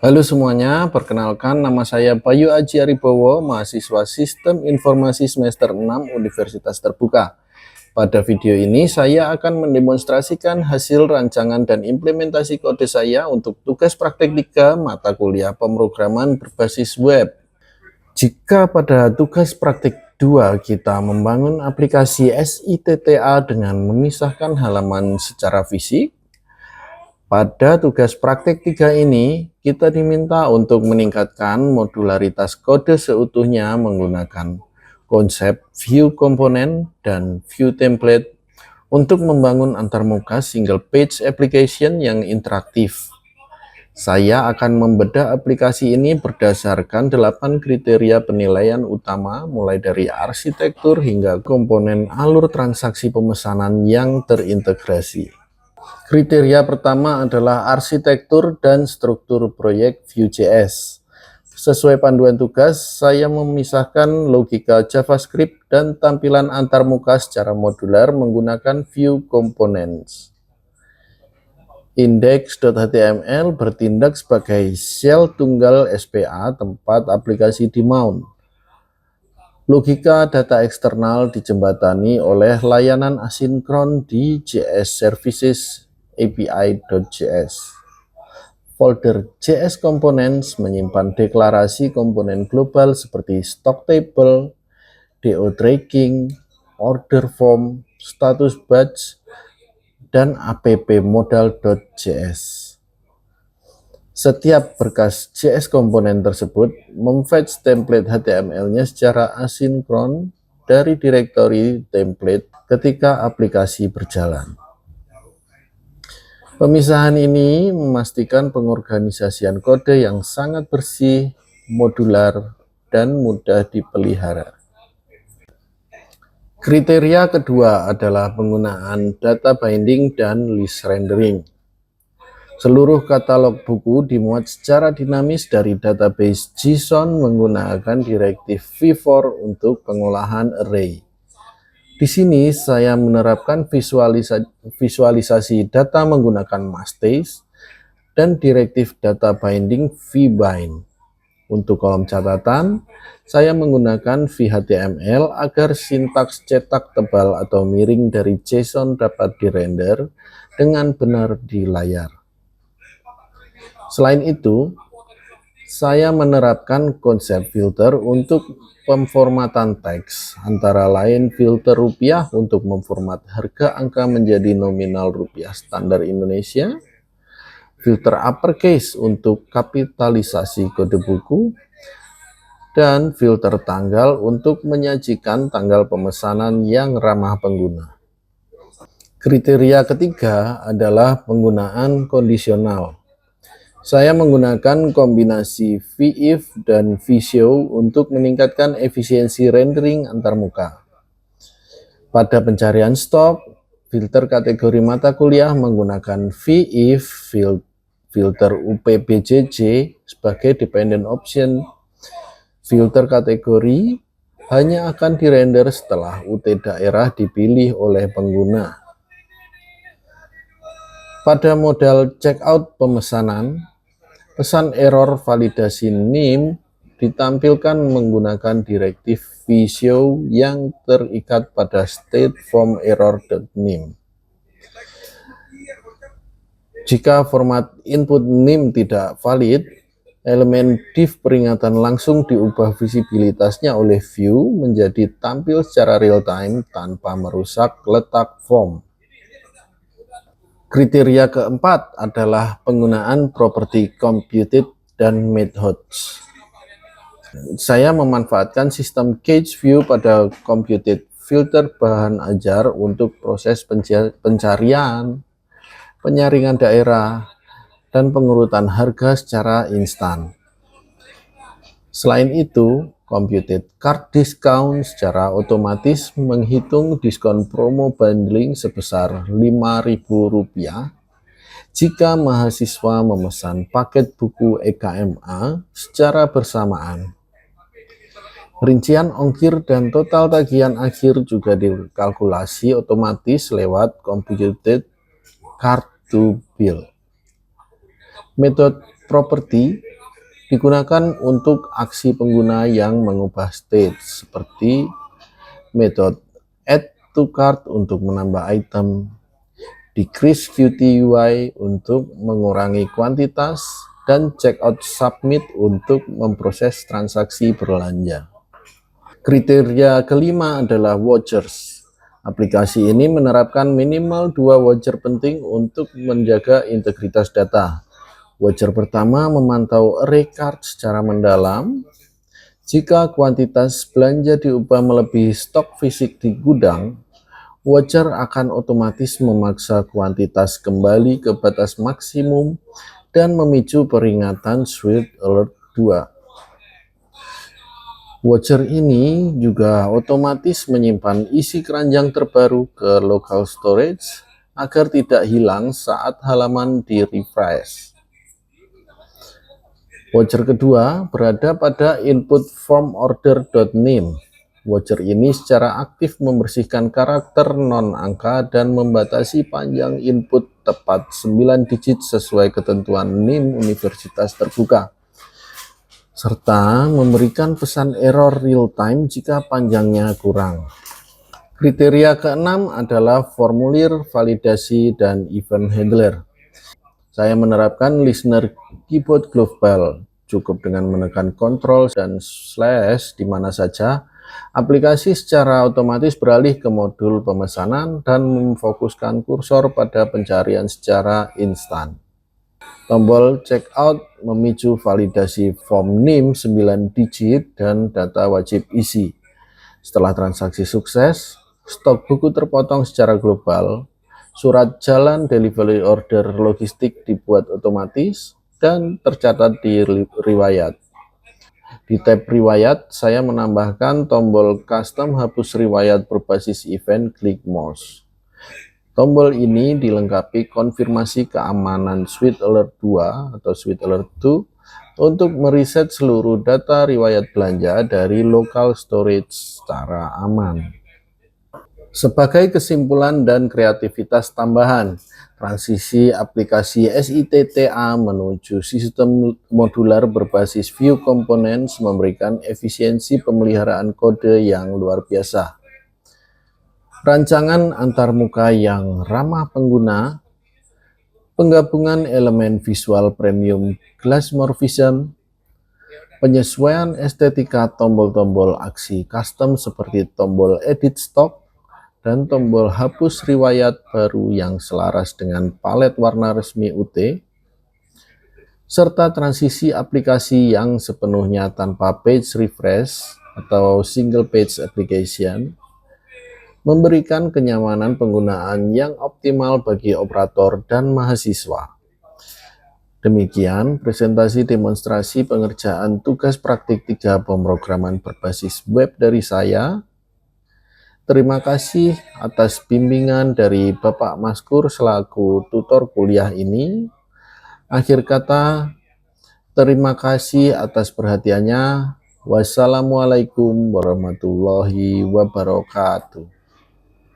Halo semuanya, perkenalkan nama saya Bayu Aji Aribowo, mahasiswa Sistem Informasi semester 6 Universitas Terbuka. Pada video ini saya akan mendemonstrasikan hasil rancangan dan implementasi kode saya untuk tugas praktek 3 mata kuliah pemrograman berbasis web. Jika pada tugas praktik 2 kita membangun aplikasi SITTA dengan memisahkan halaman secara fisik, pada tugas praktik 3 ini, kita diminta untuk meningkatkan modularitas kode seutuhnya menggunakan konsep view komponen dan view template untuk membangun antarmuka single page application yang interaktif. Saya akan membedah aplikasi ini berdasarkan 8 kriteria penilaian utama mulai dari arsitektur hingga komponen alur transaksi pemesanan yang terintegrasi. Kriteria pertama adalah arsitektur dan struktur proyek Vue.js. Sesuai panduan tugas, saya memisahkan logika JavaScript dan tampilan antarmuka secara modular menggunakan Vue Components. Index.html bertindak sebagai shell tunggal SPA tempat aplikasi dimount. Logika data eksternal dijembatani oleh layanan asinkron di JS Services API.js. Folder JS Components menyimpan deklarasi komponen global seperti stock table, DO tracking, order form, status batch, dan app modal.js. Setiap berkas JS komponen tersebut memfetch template HTML-nya secara asinkron dari direktori template ketika aplikasi berjalan. Pemisahan ini memastikan pengorganisasian kode yang sangat bersih, modular, dan mudah dipelihara. Kriteria kedua adalah penggunaan data binding dan list rendering. Seluruh katalog buku dimuat secara dinamis dari database JSON menggunakan direktif v-for untuk pengolahan array. Di sini saya menerapkan visualisasi data menggunakan mastheis dan direktif data binding vbind. Untuk kolom catatan, saya menggunakan vhtml agar sintaks cetak tebal atau miring dari JSON dapat dirender dengan benar di layar. Selain itu, saya menerapkan konsep filter untuk pemformatan teks, antara lain filter rupiah untuk memformat harga angka menjadi nominal rupiah standar Indonesia, filter uppercase untuk kapitalisasi kode buku, dan filter tanggal untuk menyajikan tanggal pemesanan yang ramah pengguna. Kriteria ketiga adalah penggunaan kondisional. Saya menggunakan kombinasi vif dan vshow untuk meningkatkan efisiensi rendering antarmuka. Pada pencarian stok, filter kategori mata kuliah menggunakan vif filter UPBJJ sebagai dependent option. Filter kategori hanya akan dirender setelah UT daerah dipilih oleh pengguna. Pada modal checkout pemesanan, pesan error validasi NIM ditampilkan menggunakan direktif vshow yang terikat pada state from error.nim. Jika format input NIM tidak valid, elemen div peringatan langsung diubah visibilitasnya oleh Vue menjadi tampil secara real-time tanpa merusak letak form. Kriteria keempat adalah penggunaan properti computed dan methods. Saya memanfaatkan sistem cage view pada computed filter bahan ajar untuk proses pencarian, penyaringan daerah, dan pengurutan harga secara instan. Selain itu, computed card discount secara otomatis menghitung diskon promo bundling sebesar Rp5.000 jika mahasiswa memesan paket buku EKMA secara bersamaan. Rincian ongkir dan total tagihan akhir juga dikalkulasi otomatis lewat computed card to bill. Metode properti Digunakan untuk aksi pengguna yang mengubah state seperti metode add to cart untuk menambah item, decrease QTUI untuk mengurangi kuantitas, dan checkout submit untuk memproses transaksi berlanja. Kriteria kelima adalah watchers. Aplikasi ini menerapkan minimal 2 watcher penting untuk menjaga integritas data. Watcher pertama memantau array cart secara mendalam. Jika kuantitas belanja diubah melebihi stok fisik di gudang, watcher akan otomatis memaksa kuantitas kembali ke batas maksimum dan memicu peringatan Swift Alert 2. Watcher ini juga otomatis menyimpan isi keranjang terbaru ke local storage agar tidak hilang saat halaman di-refresh. Watcher kedua berada pada input form order.name. Watcher ini secara aktif membersihkan karakter non-angka dan membatasi panjang input tepat 9 digit sesuai ketentuan NIM Universitas Terbuka, serta memberikan pesan error real-time jika panjangnya kurang. Kriteria keenam adalah formulir validasi dan event handler. Saya menerapkan listener keyboard global. Cukup dengan menekan Ctrl dan slash di mana saja, aplikasi secara otomatis beralih ke modul pemesanan dan memfokuskan kursor pada pencarian secara instan. Tombol checkout memicu validasi form NIM 9 digit dan data wajib isi. Setelah transaksi sukses, stok buku terpotong secara global, surat jalan delivery order logistik dibuat otomatis, dan tercatat di riwayat. Di tab riwayat, saya menambahkan tombol custom hapus riwayat berbasis event klik mouse. Tombol ini dilengkapi konfirmasi keamanan Swift Alert 2 atau Swift Alert 2 untuk mereset seluruh data riwayat belanja dari local storage secara aman. Sebagai kesimpulan dan kreativitas tambahan, transisi aplikasi SITTA menuju sistem modular berbasis view components memberikan efisiensi pemeliharaan kode yang luar biasa. Rancangan antarmuka yang ramah pengguna, penggabungan elemen visual premium Glassmorphism, penyesuaian estetika tombol-tombol aksi custom seperti tombol edit stock, dan tombol hapus riwayat baru yang selaras dengan palet warna resmi UT, serta transisi aplikasi yang sepenuhnya tanpa page refresh atau single page application, memberikan kenyamanan penggunaan yang optimal bagi operator dan mahasiswa. Demikian presentasi demonstrasi pengerjaan tugas praktik 3 pemrograman berbasis web dari saya. Terima kasih atas bimbingan dari Bapak Maskur selaku tutor kuliah ini. Akhir kata, terima kasih atas perhatiannya. Wassalamualaikum warahmatullahi wabarakatuh.